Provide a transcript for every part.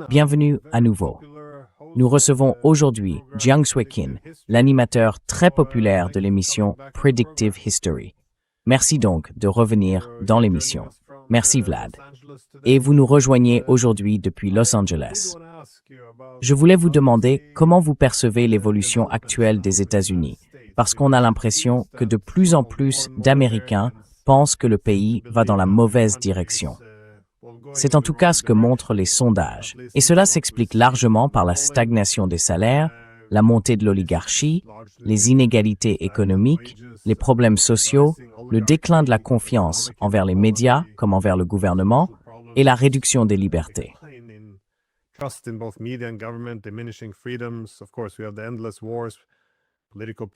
Bienvenue à nouveau. Nous recevons aujourd'hui Jiang Sui-kin, l'animateur très populaire de l'émission Predictive History. Merci donc de revenir dans l'émission. Merci Vlad. Et vous nous rejoignez aujourd'hui depuis Los Angeles. Je voulais vous demander comment vous percevez l'évolution actuelle des États-Unis, parce qu'on a l'impression que de plus en plus d'Américains pensent que le pays va dans la mauvaise direction. C'est en tout cas ce que montrent les sondages, et cela s'explique largement par la stagnation des salaires, la montée de l'oligarchie, les inégalités économiques, les problèmes sociaux, le déclin de la confiance envers les médias comme envers le gouvernement, et la réduction des libertés.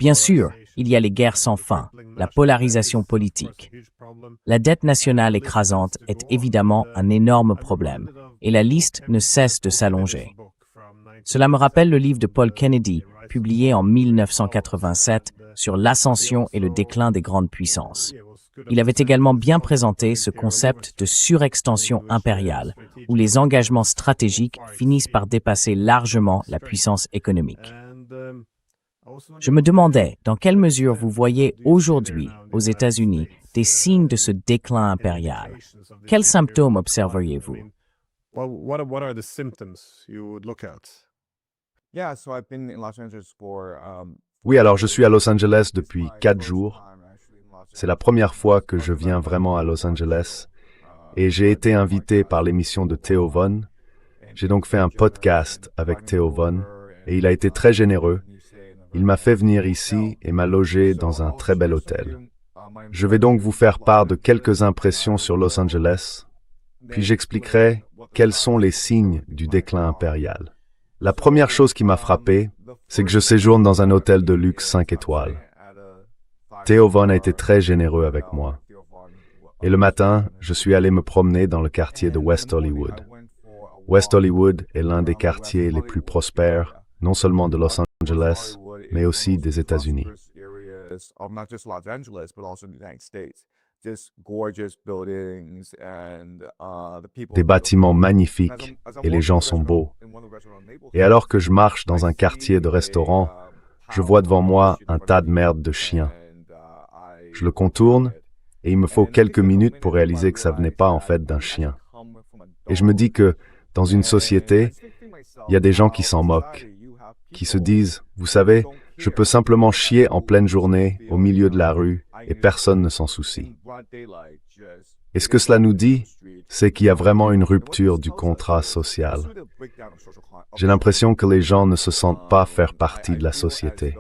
Bien sûr, il y a les guerres sans fin, la polarisation politique. La dette nationale écrasante est évidemment un énorme problème, et la liste ne cesse de s'allonger. Cela me rappelle le livre de Paul Kennedy, publié en 1987, sur l'ascension et le déclin des grandes puissances. Il avait également bien présenté ce concept de surextension impériale, où les engagements stratégiques finissent par dépasser largement la puissance économique. Je me demandais dans quelle mesure vous voyez aujourd'hui, aux États-Unis, des signes de ce déclin impérial. Quels symptômes observeriez-vous? Oui, alors je suis à Los Angeles depuis 4 jours. C'est la première fois que je viens vraiment à Los Angeles et j'ai été invité par l'émission de Theo Von. J'ai donc fait un podcast avec Theo Von et il a été très généreux. Il m'a fait venir ici et m'a logé dans un très bel hôtel. Je vais donc vous faire part de quelques impressions sur Los Angeles, puis j'expliquerai quels sont les signes du déclin impérial. La première chose qui m'a frappé, c'est que je séjourne dans un hôtel de luxe 5 étoiles. Theo Von a été très généreux avec moi. Et le matin, je suis allé me promener dans le quartier de West Hollywood. West Hollywood est l'un des quartiers les plus prospères, non seulement de Los Angeles, mais aussi des États-Unis. Des bâtiments magnifiques et les gens sont beaux. Et alors que je marche dans un quartier de restaurants, je vois devant moi un tas de merde de chiens. Je le contourne et il me faut quelques minutes pour réaliser que ça venait pas en fait d'un chien. Et je me dis que dans une société, il y a des gens qui s'en moquent, qui se disent, vous savez, je peux simplement chier en pleine journée au milieu de la rue et personne ne s'en soucie. Et ce que cela nous dit, c'est qu'il y a vraiment une rupture du contrat social. J'ai l'impression que les gens ne se sentent pas faire partie de la société.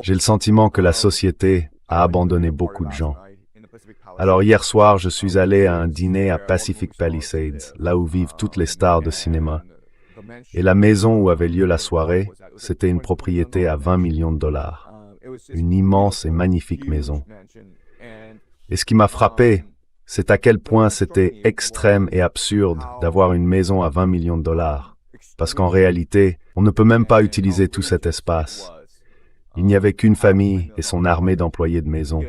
J'ai le sentiment que la société a abandonné beaucoup de gens. Alors hier soir, je suis allé à un dîner à Pacific Palisades, là où vivent toutes les stars de cinéma. Et la maison où avait lieu la soirée, c'était une propriété à 20 millions de dollars. Une immense et magnifique maison. Et ce qui m'a frappé, c'est à quel point c'était extrême et absurde d'avoir une maison à 20 millions de dollars. Parce qu'en réalité, on ne peut même pas utiliser tout cet espace. Il n'y avait qu'une famille et son armée d'employés de maison.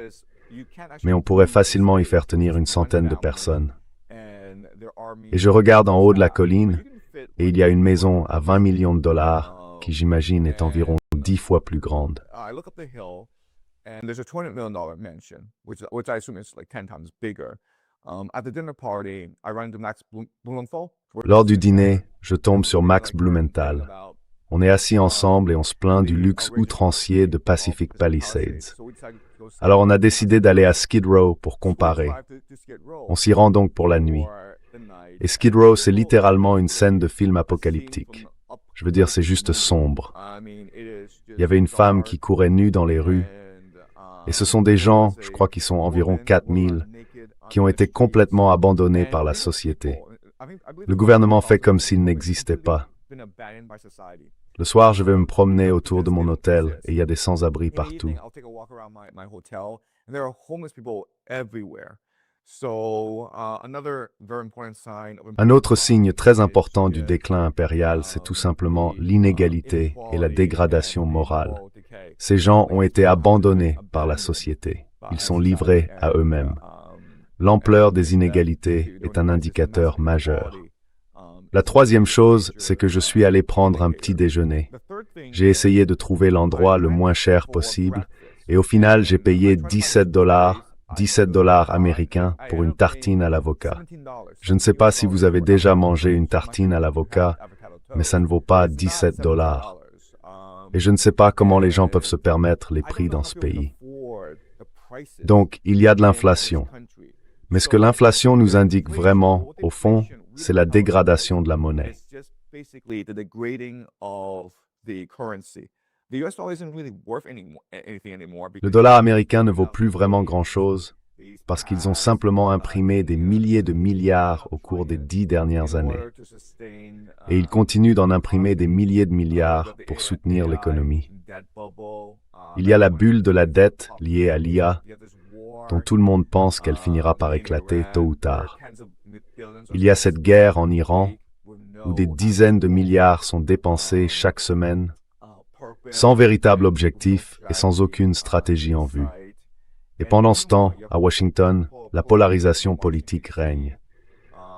Mais on pourrait facilement y faire tenir une centaine de personnes. Et je regarde en haut de la colline, et il y a une maison à 20 millions de dollars, qui j'imagine est environ 10 fois plus grande. Lors du dîner, je tombe sur Max Blumenthal. On est assis ensemble et on se plaint du luxe outrancier de Pacific Palisades. Alors on a décidé d'aller à Skid Row pour comparer. On s'y rend donc pour la nuit. Et Skid Row, c'est littéralement une scène de film apocalyptique. Je veux dire, c'est juste sombre. Il y avait une femme qui courait nue dans les rues. Et ce sont des gens, je crois qu'ils sont environ 4000, qui ont été complètement abandonnés par la société. Le gouvernement fait comme s'il n'existait pas. Le soir, je vais me promener autour de mon hôtel et il y a des sans-abri partout. Un autre signe très important du déclin impérial, c'est tout simplement l'inégalité et la dégradation morale. Ces gens ont été abandonnés par la société. Ils sont livrés à eux-mêmes. L'ampleur des inégalités est un indicateur majeur. La troisième chose, c'est que je suis allé prendre un petit déjeuner. J'ai essayé de trouver l'endroit le moins cher possible et au final, j'ai payé $17 américains pour une tartine à l'avocat. Je ne sais pas si vous avez déjà mangé une tartine à l'avocat, mais ça ne vaut pas $17. Et je ne sais pas comment les gens peuvent se permettre les prix dans ce pays. Donc, il y a de l'inflation. Mais ce que l'inflation nous indique vraiment, au fond, c'est la dégradation de la monnaie. Le dollar américain ne vaut plus vraiment grand-chose parce qu'ils ont simplement imprimé des milliers de milliards au cours des 10 dernières années. Et ils continuent d'en imprimer des milliers de milliards pour soutenir l'économie. Il y a la bulle de la dette liée à l'IA, dont tout le monde pense qu'elle finira par éclater tôt ou tard. Il y a cette guerre en Iran, où des dizaines de milliards sont dépensés chaque semaine, sans véritable objectif et sans aucune stratégie en vue. Et pendant ce temps, à Washington, la polarisation politique règne.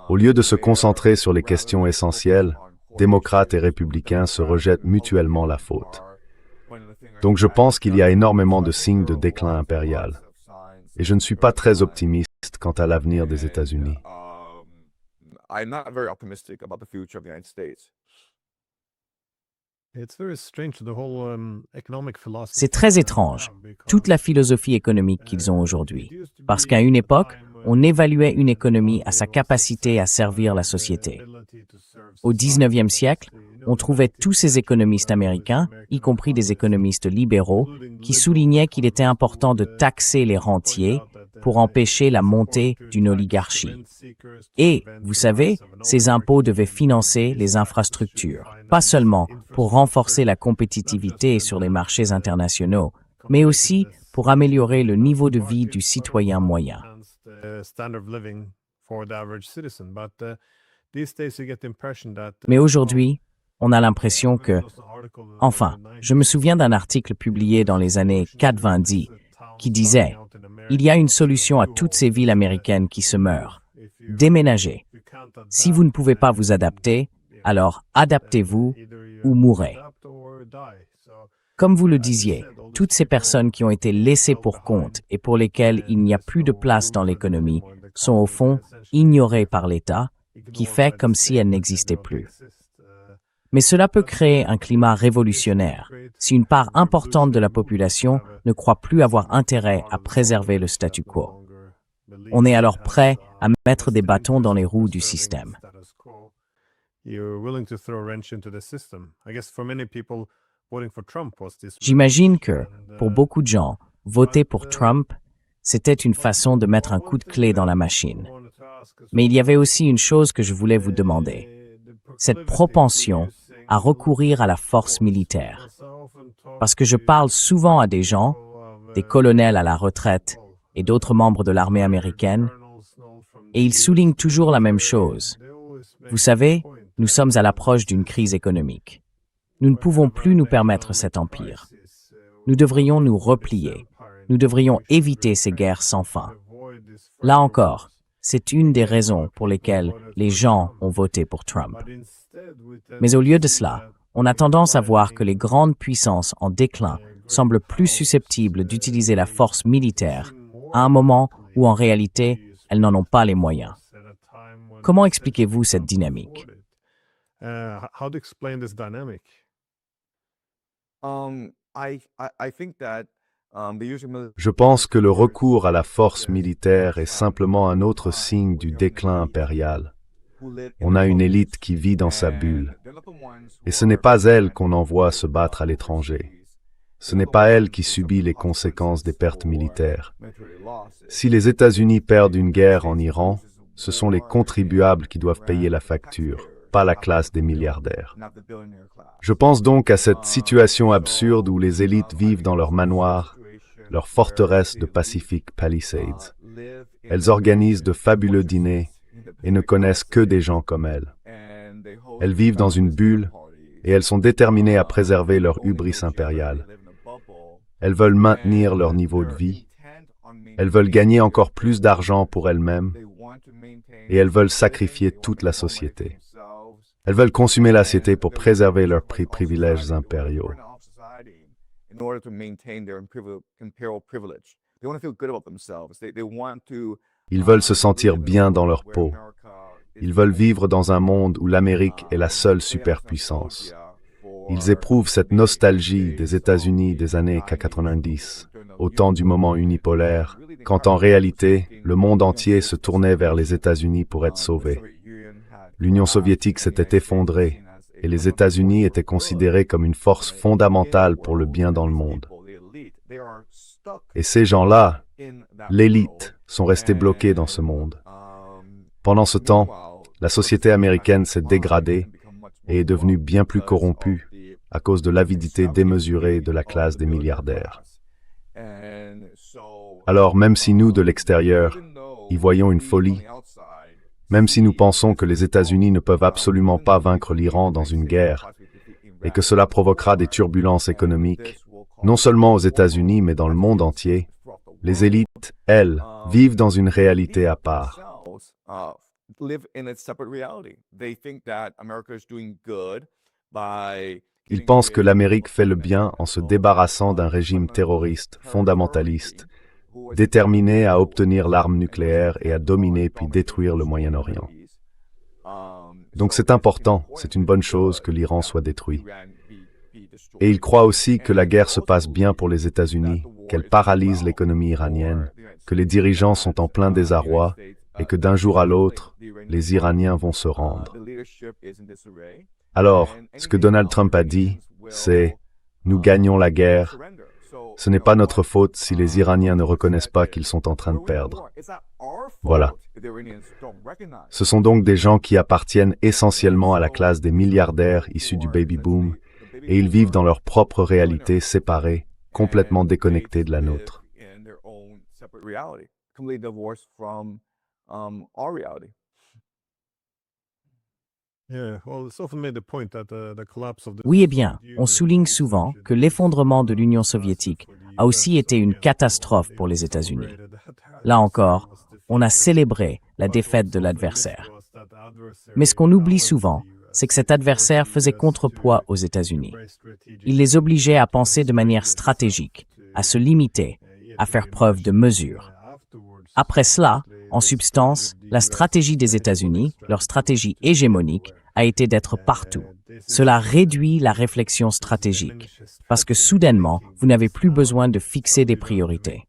Au lieu de se concentrer sur les questions essentielles, démocrates et républicains se rejettent mutuellement la faute. Donc je pense qu'il y a énormément de signes de déclin impérial. Et je ne suis pas très optimiste quant à l'avenir des États-Unis. C'est très étrange, toute la philosophie économique qu'ils ont aujourd'hui. Parce qu'à une époque, on évaluait une économie à sa capacité à servir la société. Au 19e siècle, on trouvait tous ces économistes américains, y compris des économistes libéraux, qui soulignaient qu'il était important de taxer les rentiers pour empêcher la montée d'une oligarchie. Et, vous savez, ces impôts devaient financer les infrastructures, pas seulement pour renforcer la compétitivité sur les marchés internationaux, mais aussi pour améliorer le niveau de vie du citoyen moyen. Mais aujourd'hui, on a l'impression que... Enfin, je me souviens d'un article publié dans les années 90 qui disait « Il y a une solution à toutes ces villes américaines qui se meurent. Déménagez. Si vous ne pouvez pas vous adapter, alors adaptez-vous ou mourrez. » Comme vous le disiez, toutes ces personnes qui ont été laissées pour compte et pour lesquelles il n'y a plus de place dans l'économie sont au fond ignorées par l'État, qui fait comme si elles n'existaient plus. Mais cela peut créer un climat révolutionnaire si une part importante de la population ne croit plus avoir intérêt à préserver le statu quo. On est alors prêt à mettre des bâtons dans les roues du système. J'imagine que, pour beaucoup de gens, voter pour Trump, c'était une façon de mettre un coup de clé dans la machine. Mais il y avait aussi une chose que je voulais vous demander. Cette propension à recourir à la force militaire. Parce que je parle souvent à des gens, des colonels à la retraite et d'autres membres de l'armée américaine, et ils soulignent toujours la même chose. Vous savez, nous sommes à l'approche d'une crise économique. Nous ne pouvons plus nous permettre cet empire. Nous devrions nous replier. Nous devrions éviter ces guerres sans fin. Là encore, c'est une des raisons pour lesquelles les gens ont voté pour Trump. Mais au lieu de cela, on a tendance à voir que les grandes puissances en déclin semblent plus susceptibles d'utiliser la force militaire à un moment où en réalité, elles n'en ont pas les moyens. Comment expliquez-vous cette dynamique? Je pense que le recours à la force militaire est simplement un autre signe du déclin impérial. On a une élite qui vit dans sa bulle. Et ce n'est pas elle qu'on envoie se battre à l'étranger. Ce n'est pas elle qui subit les conséquences des pertes militaires. Si les États-Unis perdent une guerre en Iran, ce sont les contribuables qui doivent payer la facture, pas la classe des milliardaires. Je pense donc à cette situation absurde où les élites vivent dans leurs manoirs, leurs forteresses de Pacific Palisades. Elles organisent de fabuleux dîners et ne connaissent que des gens comme elles. Elles vivent dans une bulle et elles sont déterminées à préserver leur hubris impériale. Elles veulent maintenir leur niveau de vie. Elles veulent gagner encore plus d'argent pour elles-mêmes. Et elles veulent sacrifier toute la société. Elles veulent consommer la société pour préserver leurs privilèges impériaux. Ils veulent se sentir bien dans leur peau. Ils veulent vivre dans un monde où l'Amérique est la seule superpuissance. Ils éprouvent cette nostalgie des États-Unis des années 90, au temps du moment unipolaire, quand en réalité, le monde entier se tournait vers les États-Unis pour être sauvé. L'Union soviétique s'était effondrée et les États-Unis étaient considérés comme une force fondamentale pour le bien dans le monde. Et ces gens-là, l'élite, sont restés bloqués dans ce monde. Pendant ce temps, la société américaine s'est dégradée et est devenue bien plus corrompue à cause de l'avidité démesurée de la classe des milliardaires. Alors, même si nous, de l'extérieur, y voyons une folie, même si nous pensons que les États-Unis ne peuvent absolument pas vaincre l'Iran dans une guerre et que cela provoquera des turbulences économiques, non seulement aux États-Unis mais dans le monde entier, les élites, elles, vivent dans une réalité à part. Ils pensent que l'Amérique fait le bien en se débarrassant d'un régime terroriste, fondamentaliste, déterminé à obtenir l'arme nucléaire et à dominer puis détruire le Moyen-Orient. Donc c'est important, c'est une bonne chose que l'Iran soit détruit. Et ils croient aussi que la guerre se passe bien pour les États-Unis, qu'elle paralyse l'économie iranienne, que les dirigeants sont en plein désarroi et que d'un jour à l'autre, les Iraniens vont se rendre. Alors, ce que Donald Trump a dit, c'est « Nous gagnons la guerre ». Ce n'est pas notre faute si les Iraniens ne reconnaissent pas qu'ils sont en train de perdre. Voilà. Ce sont donc des gens qui appartiennent essentiellement à la classe des milliardaires issus du baby-boom, et ils vivent dans leur propre réalité séparée, complètement déconnectée de la nôtre. Oui, eh bien, on souligne souvent que l'effondrement de l'Union soviétique a aussi été une catastrophe pour les États-Unis. Là encore, on a célébré la défaite de l'adversaire. Mais ce qu'on oublie souvent, c'est que cet adversaire faisait contrepoids aux États-Unis. Il les obligeait à penser de manière stratégique, à se limiter, à faire preuve de mesure. Après cela, en substance, la stratégie des États-Unis, leur stratégie hégémonique, a été d'être partout. Cela réduit la réflexion stratégique, parce que soudainement, vous n'avez plus besoin de fixer des priorités.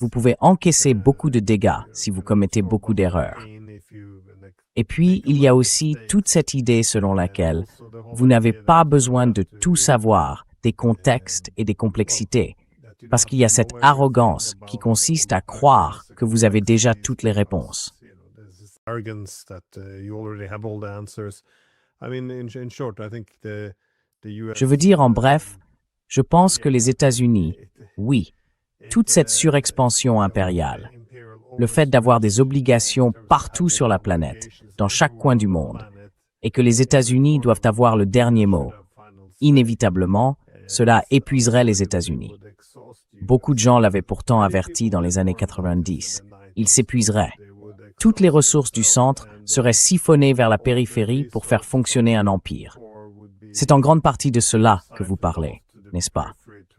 Vous pouvez encaisser beaucoup de dégâts si vous commettez beaucoup d'erreurs. Et puis, il y a aussi toute cette idée selon laquelle vous n'avez pas besoin de tout savoir, des contextes et des complexités, parce qu'il y a cette arrogance qui consiste à croire que vous avez déjà toutes les réponses. Je veux dire en bref, je pense que les États-Unis, oui, toute cette surexpansion impériale, le fait d'avoir des obligations partout sur la planète, dans chaque coin du monde, et que les États-Unis doivent avoir le dernier mot, inévitablement, cela épuiserait les États-Unis. Beaucoup de gens l'avaient pourtant averti dans les années 90. Ils s'épuiseraient. Toutes les ressources du centre seraient siphonnées vers la périphérie pour faire fonctionner un empire. C'est en grande partie de cela que vous parlez, n'est-ce pas?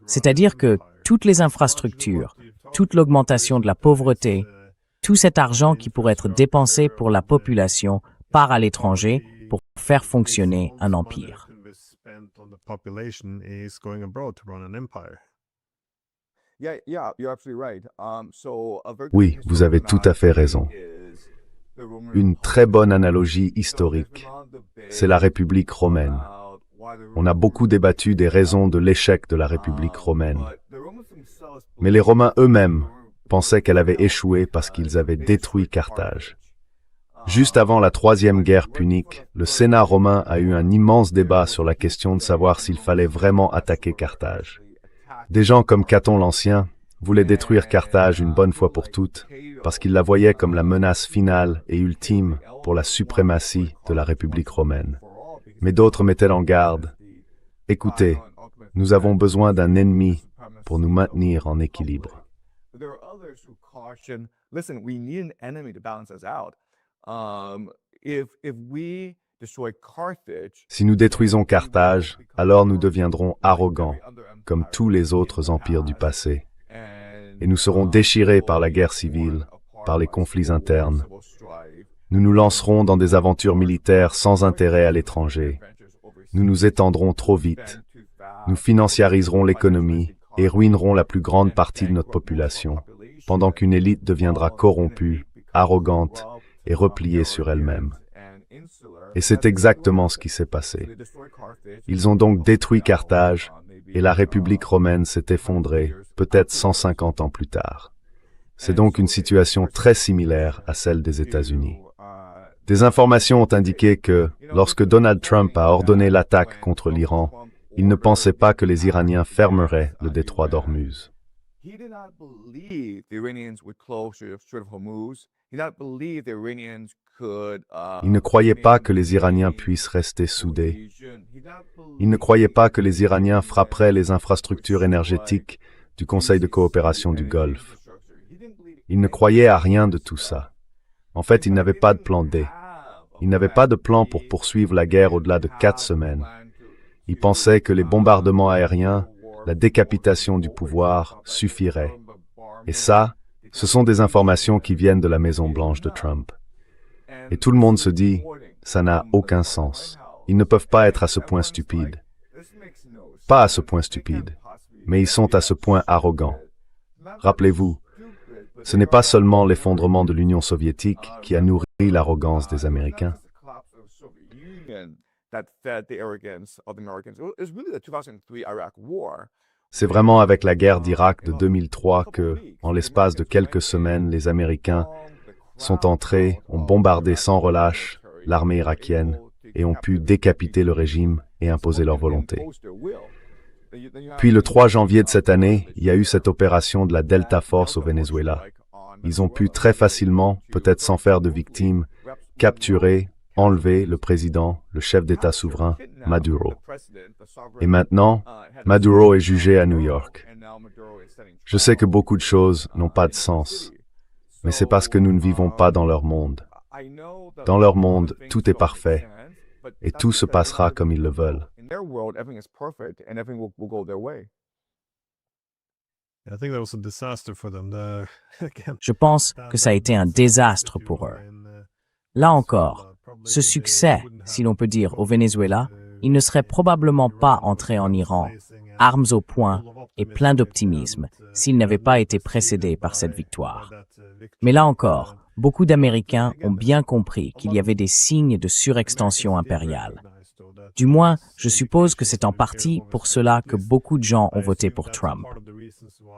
C'est-à-dire que toutes les infrastructures, toute l'augmentation de la pauvreté, tout cet argent qui pourrait être dépensé pour la population part à l'étranger pour faire fonctionner un empire. Oui, vous avez tout à fait raison. Une très bonne analogie historique, c'est la République romaine. On a beaucoup débattu des raisons de l'échec de la République romaine. Mais les Romains eux-mêmes pensaient qu'elle avait échoué parce qu'ils avaient détruit Carthage. Juste avant la Troisième Guerre punique, le Sénat romain a eu un immense débat sur la question de savoir s'il fallait vraiment attaquer Carthage. Des gens comme Caton l'Ancien voulaient détruire Carthage une bonne fois pour toutes, parce qu'ils la voyaient comme la menace finale et ultime pour la suprématie de la République romaine. Mais d'autres mettaient en garde. Écoutez, nous avons besoin d'un ennemi pour nous maintenir en équilibre. There are others who caution, listen, we need an enemy to balance us out. If we destroy Carthage, Si nous détruisons Carthage, alors nous deviendrons arrogants, comme tous les autres empires du passé, et nous serons déchirés par la guerre civile, par les conflits internes. Nous nous lancerons dans des aventures militaires sans intérêt à l'étranger. Nous nous étendrons trop vite. Nous financiariserons l'économie et ruineront la plus grande partie de notre population, pendant qu'une élite deviendra corrompue, arrogante et repliée sur elle-même. Et c'est exactement ce qui s'est passé. Ils ont donc détruit Carthage, et la République romaine s'est effondrée, peut-être 150 ans plus tard. C'est donc une situation très similaire à celle des États-Unis. Des informations ont indiqué que, lorsque Donald Trump a ordonné l'attaque contre l'Iran, il ne pensait pas que les Iraniens fermeraient le détroit d'Ormuz. he did not believe the Iranians would close the Strait of Hormuz. He did not believe the Iranians could. Il ne croyait pas que les Iraniens puissent rester soudés. Il ne croyait pas que les Iraniens frapperaient les infrastructures énergétiques du Conseil de coopération du Golfe. Il ne croyait à rien de tout ça. En fait, il n'avait pas de plan D. Il n'avait pas de plan pour poursuivre la guerre au-delà de 4 semaines. Il pensait que les bombardements aériens, la décapitation du pouvoir suffiraient. Et ça, ce sont des informations qui viennent de la Maison-Blanche de Trump. Et tout le monde se dit, ça n'a aucun sens. Ils ne peuvent pas être à ce point stupides. Pas à ce point stupides, mais ils sont à ce point arrogants. Rappelez-vous, ce n'est pas seulement l'effondrement de l'Union soviétique qui a nourri l'arrogance des Américains. C'est vraiment avec la guerre d'Irak de 2003 que, en l'espace de quelques semaines, les Américains sont entrés, ont bombardé sans relâche l'armée irakienne et ont pu décapiter le régime et imposer leur volonté. Puis le 3 janvier de cette année, il y a eu cette opération de la Delta Force au Venezuela. Ils ont pu très facilement, peut-être sans faire de victimes, capturer, enlever le président, le chef d'État souverain, Maduro. Et maintenant, Maduro est jugé à New York. Je sais que beaucoup de choses n'ont pas de sens, mais c'est parce que nous ne vivons pas dans leur monde. Dans leur monde, tout est parfait, et tout se passera comme ils le veulent. Je pense que ça a été un désastre pour eux. Là encore, ce succès, si l'on peut dire, au Venezuela, ils ne seraient probablement pas entrés en Iran, armes au poing et plein d'optimisme, s'ils n'avaient pas été précédés par cette victoire. Mais là encore, beaucoup d'Américains ont bien compris qu'il y avait des signes de surextension impériale. Du moins, je suppose que c'est en partie pour cela que beaucoup de gens ont voté pour Trump.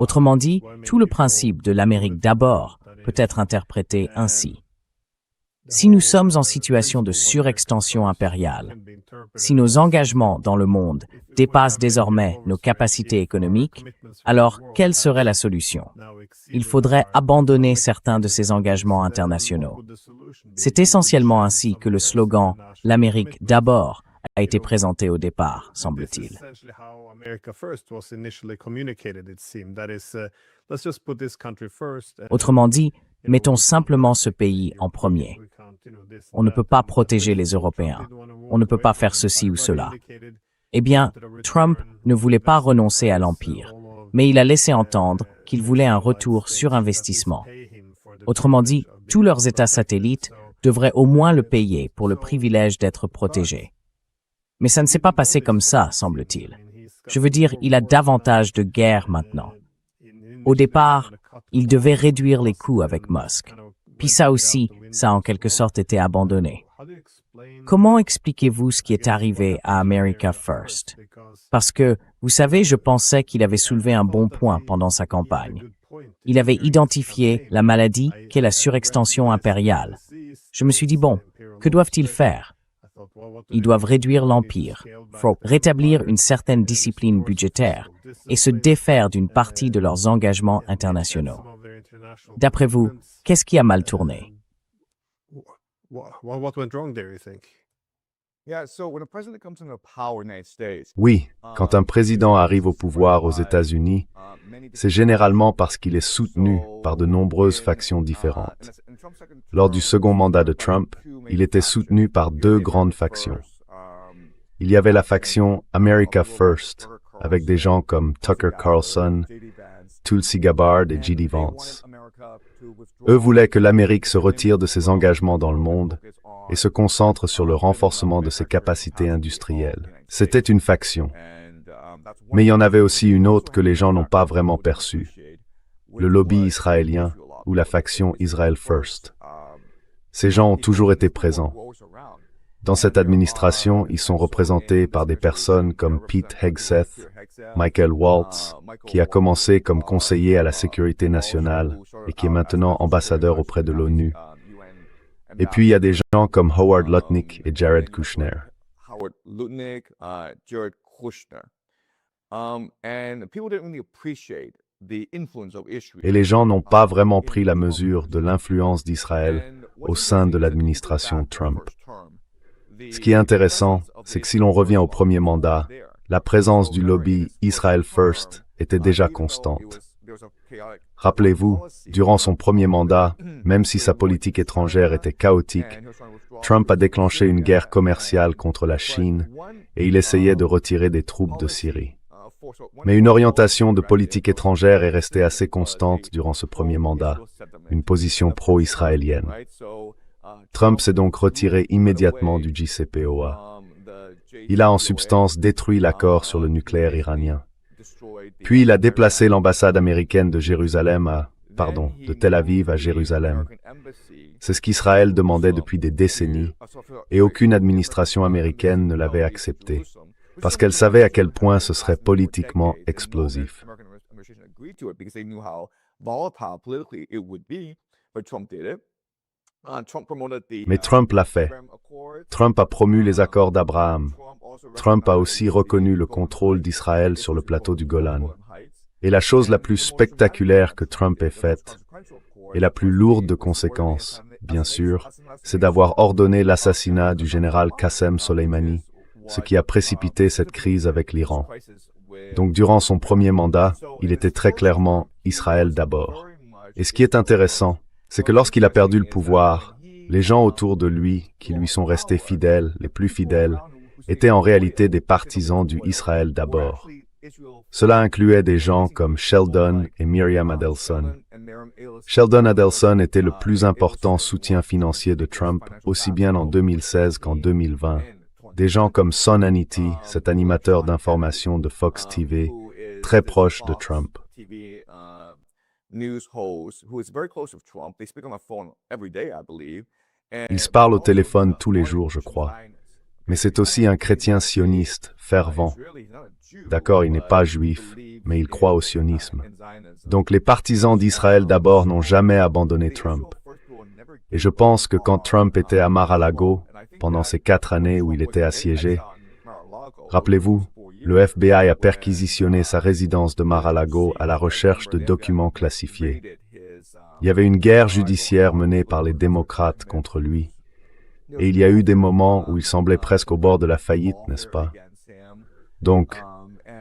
Autrement dit, tout le principe de l'Amérique d'abord peut être interprété ainsi. Si nous sommes en situation de surextension impériale, si nos engagements dans le monde dépassent désormais nos capacités économiques, alors quelle serait la solution? Il faudrait abandonner certains de ces engagements internationaux. C'est essentiellement ainsi que le slogan « L'Amérique d'abord » a été présenté au départ, semble-t-il. Autrement dit, mettons simplement ce pays en premier. On ne peut pas protéger les Européens. On ne peut pas faire ceci ou cela. Eh bien, Trump ne voulait pas renoncer à l'Empire, mais il a laissé entendre qu'il voulait un retour sur investissement. Autrement dit, tous leurs États satellites devraient au moins le payer pour le privilège d'être protégés. Mais ça ne s'est pas passé comme ça, semble-t-il. Je veux dire, il a davantage de guerre maintenant. Au départ, il devait réduire les coûts avec Musk. Puis ça aussi, ça a en quelque sorte été abandonné. Comment expliquez-vous ce qui est arrivé à America First? Parce que, vous savez, je pensais qu'il avait soulevé un bon point pendant sa campagne. Il avait identifié la maladie qu'est la surextension impériale. Je me suis dit, bon, que doivent-ils faire? Ils doivent réduire l'empire, rétablir une certaine discipline budgétaire et se défaire d'une partie de leurs engagements internationaux. D'après vous, qu'est-ce qui a mal tourné? Oui, quand un président arrive au pouvoir aux États-Unis, c'est généralement parce qu'il est soutenu par de nombreuses factions différentes. Lors du second mandat de Trump, il était soutenu par deux grandes factions. Il y avait la faction America First, avec des gens comme Tucker Carlson, Tulsi Gabbard et J.D. Vance. Eux voulaient que l'Amérique se retire de ses engagements dans le monde et se concentre sur le renforcement de ses capacités industrielles. C'était une faction. Mais il y en avait aussi une autre que les gens n'ont pas vraiment perçue, le lobby israélien ou la faction Israel First. Ces gens ont toujours été présents. Dans cette administration, ils sont représentés par des personnes comme Pete Hegseth, Michael Waltz, qui a commencé comme conseiller à la sécurité nationale et qui est maintenant ambassadeur auprès de l'ONU. Et puis il y a des gens comme Howard Lutnick et Jared Kushner. Et les gens n'ont pas vraiment pris la mesure de l'influence d'Israël au sein de l'administration Trump. Ce qui est intéressant, c'est que si l'on revient au premier mandat, la présence du lobby Israel First était déjà constante. Rappelez-vous, durant son premier mandat, même si sa politique étrangère était chaotique, Trump a déclenché une guerre commerciale contre la Chine et il essayait de retirer des troupes de Syrie. Mais une orientation de politique étrangère est restée assez constante durant ce premier mandat, une position pro-israélienne. Trump s'est donc retiré immédiatement du JCPOA. Il a en substance détruit l'accord sur le nucléaire iranien. Puis il a déplacé l'ambassade américaine de de Tel Aviv à Jérusalem. C'est ce qu'Israël demandait depuis des décennies, et aucune administration américaine ne l'avait accepté, parce qu'elle savait à quel point ce serait politiquement explosif. Mais Trump l'a fait. Trump a promu les accords d'Abraham. Trump a aussi reconnu le contrôle d'Israël sur le plateau du Golan. Et la chose la plus spectaculaire que Trump ait faite, et la plus lourde de conséquences, bien sûr, c'est d'avoir ordonné l'assassinat du général Qassem Soleimani, ce qui a précipité cette crise avec l'Iran. Donc durant son premier mandat, il était très clairement Israël d'abord. Et ce qui est intéressant, c'est que lorsqu'il a perdu le pouvoir, les gens autour de lui, qui lui sont restés fidèles, les plus fidèles, étaient en réalité des partisans du Israël d'abord. Cela incluait des gens comme Sheldon et Miriam Adelson. Sheldon Adelson était le plus important soutien financier de Trump, aussi bien en 2016 qu'en 2020. Des gens comme Sean Hannity, cet animateur d'information de Fox TV, très proche de Trump. Il se parle au téléphone tous les jours, je crois. Mais c'est aussi un chrétien sioniste, fervent. D'accord, il n'est pas juif, mais il croit au sionisme. Donc les partisans d'Israël d'abord n'ont jamais abandonné Trump. Et je pense que quand Trump était à Mar-a-Lago, pendant ces 4 années où il était assiégé, rappelez-vous, le FBI a perquisitionné sa résidence de Mar-a-Lago à la recherche de documents classifiés. Il y avait une guerre judiciaire menée par les démocrates contre lui. Et il y a eu des moments où il semblait presque au bord de la faillite, n'est-ce pas? Donc,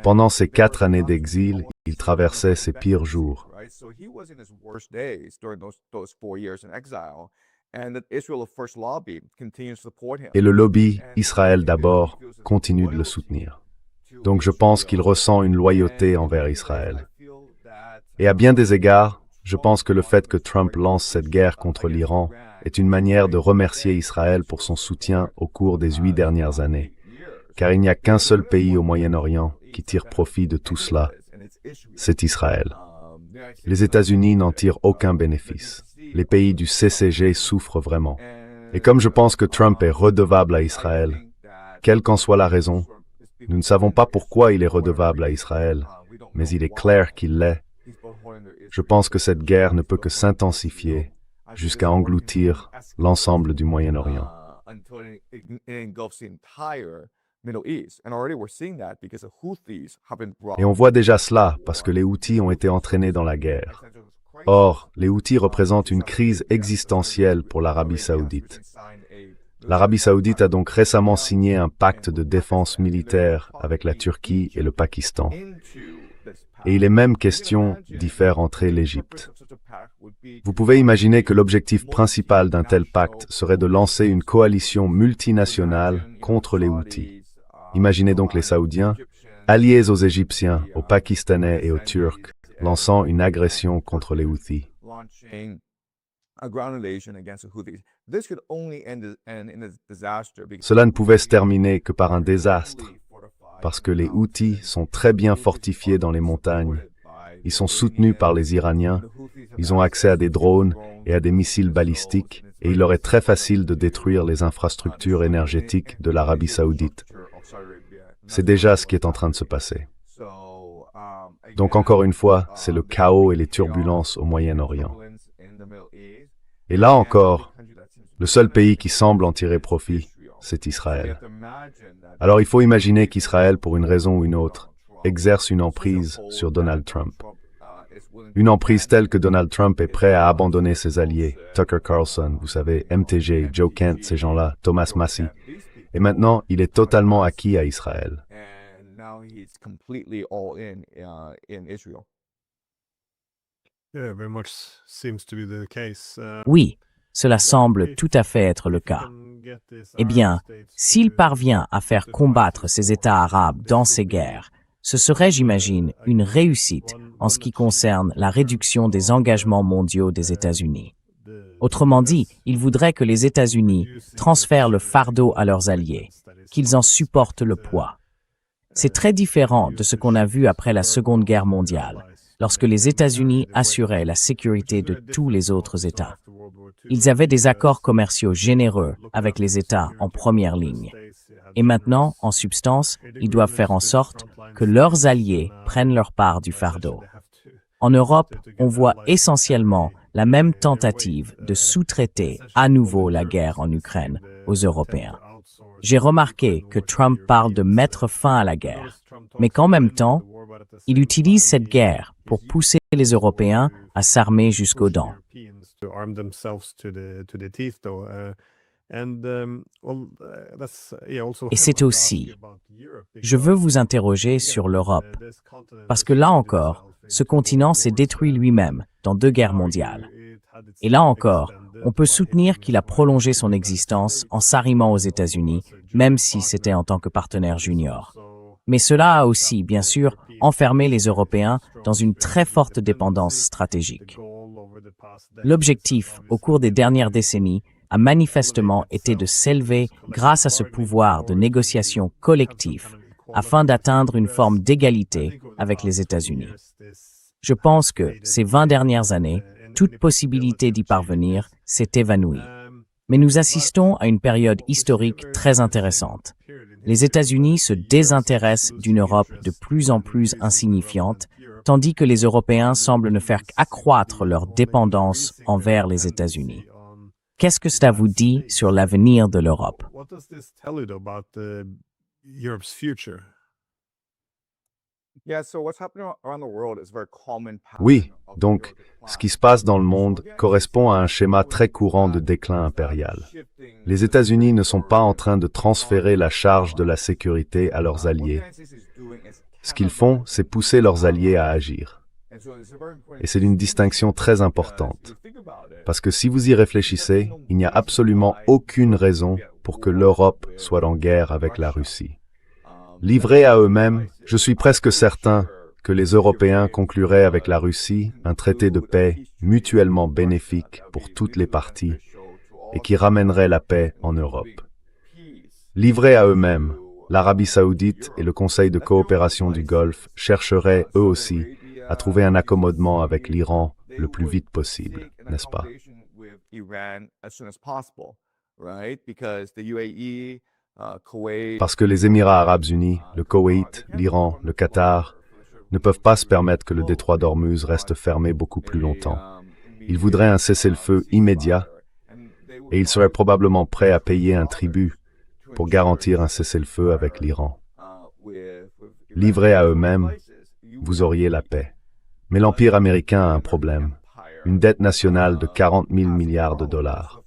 pendant ces 4 années d'exil, il traversait ses pires jours. Et le lobby Israël d'abord continue de le soutenir. Donc je pense qu'il ressent une loyauté envers Israël. Et à bien des égards, je pense que le fait que Trump lance cette guerre contre l'Iran est une manière de remercier Israël pour son soutien au cours des 8 dernières années. Car il n'y a qu'un seul pays au Moyen-Orient qui tire profit de tout cela, c'est Israël. Les États-Unis n'en tirent aucun bénéfice. Les pays du CCG souffrent vraiment. Et comme je pense que Trump est redevable à Israël, quelle qu'en soit la raison, nous ne savons pas pourquoi il est redevable à Israël, mais il est clair qu'il l'est. Je pense que cette guerre ne peut que s'intensifier jusqu'à engloutir l'ensemble du Moyen-Orient. Et on voit déjà cela parce que les Houthis ont été entraînés dans la guerre. Or, les Houthis représentent une crise existentielle pour l'Arabie saoudite. L'Arabie saoudite a donc récemment signé un pacte de défense militaire avec la Turquie et le Pakistan. Et il est même question d'y faire entrer l'Égypte. Vous pouvez imaginer que l'objectif principal d'un tel pacte serait de lancer une coalition multinationale contre les Houthis. Imaginez donc les Saoudiens, alliés aux Égyptiens, aux Pakistanais et aux Turcs, lançant une agression contre les Houthis. Cela ne pouvait se terminer que par un désastre, parce que les Houthis sont très bien fortifiés dans les montagnes. Ils sont soutenus par les Iraniens, ils ont accès à des drones et à des missiles balistiques, et il leur est très facile de détruire les infrastructures énergétiques de l'Arabie saoudite. C'est déjà ce qui est en train de se passer. Donc encore une fois, c'est le chaos et les turbulences au Moyen-Orient. Et là encore, le seul pays qui semble en tirer profit, c'est Israël. Alors il faut imaginer qu'Israël, pour une raison ou une autre, exerce une emprise sur Donald Trump. Une emprise telle que Donald Trump est prêt à abandonner ses alliés, Tucker Carlson, vous savez, MTG, Joe Kent, ces gens-là, Thomas Massie. Et maintenant, il est totalement acquis à Israël. Oui, cela semble tout à fait être le cas. Eh bien, s'il parvient à faire combattre ces États arabes dans ces guerres, ce serait, j'imagine, une réussite en ce qui concerne la réduction des engagements mondiaux des États-Unis. Autrement dit, il voudrait que les États-Unis transfèrent le fardeau à leurs alliés, qu'ils en supportent le poids. C'est très différent de ce qu'on a vu après la Seconde Guerre mondiale, lorsque les États-Unis assuraient la sécurité de tous les autres États. Ils avaient des accords commerciaux généreux avec les États en première ligne. Et maintenant, en substance, ils doivent faire en sorte que leurs alliés prennent leur part du fardeau. En Europe, on voit essentiellement la même tentative de sous-traiter à nouveau la guerre en Ukraine aux Européens. J'ai remarqué que Trump parle de mettre fin à la guerre, mais qu'en même temps, il utilise cette guerre pour pousser les Européens à s'armer jusqu'aux dents. Et c'est aussi, je veux vous interroger sur l'Europe, parce que là encore, ce continent s'est détruit lui-même dans 2 guerres mondiales. Et là encore, on peut soutenir qu'il a prolongé son existence en s'arrimant aux États-Unis, même si c'était en tant que partenaire junior. Mais cela a aussi, bien sûr, enfermé les Européens dans une très forte dépendance stratégique. L'objectif, au cours des dernières décennies, a manifestement été de s'élever grâce à ce pouvoir de négociation collectif afin d'atteindre une forme d'égalité avec les États-Unis. Je pense que, ces 20 dernières années, toute possibilité d'y parvenir s'est évanouie. Mais nous assistons à une période historique très intéressante. Les États-Unis se désintéressent d'une Europe de plus en plus insignifiante, tandis que les Européens semblent ne faire qu'accroître leur dépendance envers les États-Unis. Qu'est-ce que cela vous dit sur l'avenir de l'Europe? Oui, donc, ce qui se passe dans le monde correspond à un schéma très courant de déclin impérial. Les États-Unis ne sont pas en train de transférer la charge de la sécurité à leurs alliés. Ce qu'ils font, c'est pousser leurs alliés à agir. Et c'est une distinction très importante. Parce que si vous y réfléchissez, il n'y a absolument aucune raison pour que l'Europe soit en guerre avec la Russie. Livrés à eux-mêmes, je suis presque certain que les Européens concluraient avec la Russie un traité de paix mutuellement bénéfique pour toutes les parties et qui ramènerait la paix en Europe. Livrés à eux-mêmes, l'Arabie saoudite et le Conseil de coopération du Golfe chercheraient, eux aussi, à trouver un accommodement avec l'Iran le plus vite possible, n'est-ce pas? Parce que les Émirats arabes unis, le Koweït, l'Iran, le Qatar ne peuvent pas se permettre que le détroit d'Ormuz reste fermé beaucoup plus longtemps. Ils voudraient un cessez-le-feu immédiat et ils seraient probablement prêts à payer un tribut pour garantir un cessez-le-feu avec l'Iran. Livrés à eux-mêmes, vous auriez la paix. Mais l'Empire américain a un problème, une dette nationale de 40 000 milliards de dollars.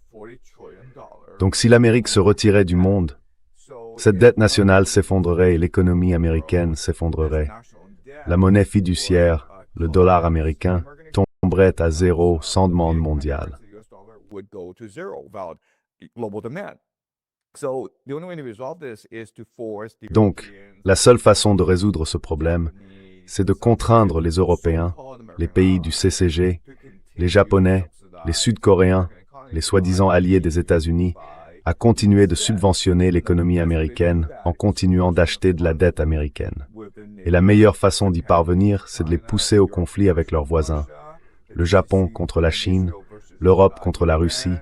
Donc si l'Amérique se retirait du monde, cette dette nationale s'effondrerait et l'économie américaine s'effondrerait. La monnaie fiduciaire, le dollar américain, tomberait à zéro sans demande mondiale. Donc, la seule façon de résoudre ce problème, c'est de contraindre les Européens, les pays du CCG, les Japonais, les Sud-Coréens, les soi-disant alliés des États-Unis, à continuer de subventionner l'économie américaine en continuant d'acheter de la dette américaine. Et la meilleure façon d'y parvenir, c'est de les pousser au conflit avec leurs voisins. Le Japon contre la Chine, l'Europe contre la Russie,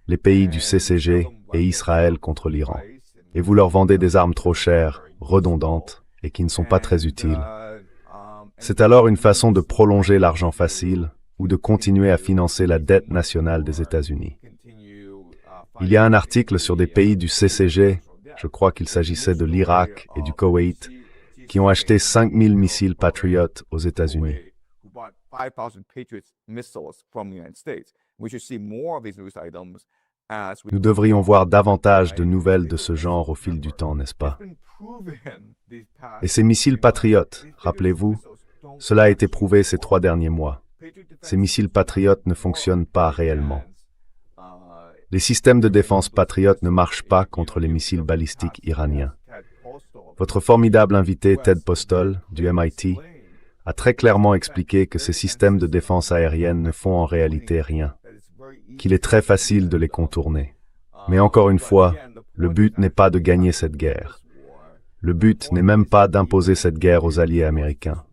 les pays du CCG et Israël contre l'Iran. Et vous leur vendez des armes trop chères, redondantes et qui ne sont pas très utiles. C'est alors une façon de prolonger l'argent facile ou de continuer à financer la dette nationale des États-Unis. Il y a un article sur des pays du CCG, je crois qu'il s'agissait de l'Irak et du Koweït, qui ont acheté 5000 missiles Patriot aux États-Unis. Nous devrions voir davantage de nouvelles de ce genre au fil du temps, n'est-ce pas? Et ces missiles Patriot, rappelez-vous, cela a été prouvé ces 3 derniers mois. Ces missiles Patriot ne fonctionnent pas réellement. Les systèmes de défense Patriot ne marchent pas contre les missiles balistiques iraniens. Votre formidable invité Ted Postol, du MIT, a très clairement expliqué que ces systèmes de défense aérienne ne font en réalité rien, qu'il est très facile de les contourner. Mais encore une fois, le but n'est pas de gagner cette guerre. Le but n'est même pas d'imposer cette guerre aux alliés américains.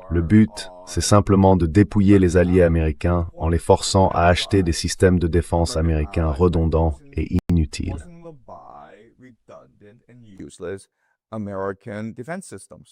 Le but, c'est simplement de dépouiller les alliés américains en les forçant à acheter des systèmes de défense américains redondants et inutiles. American defense systems.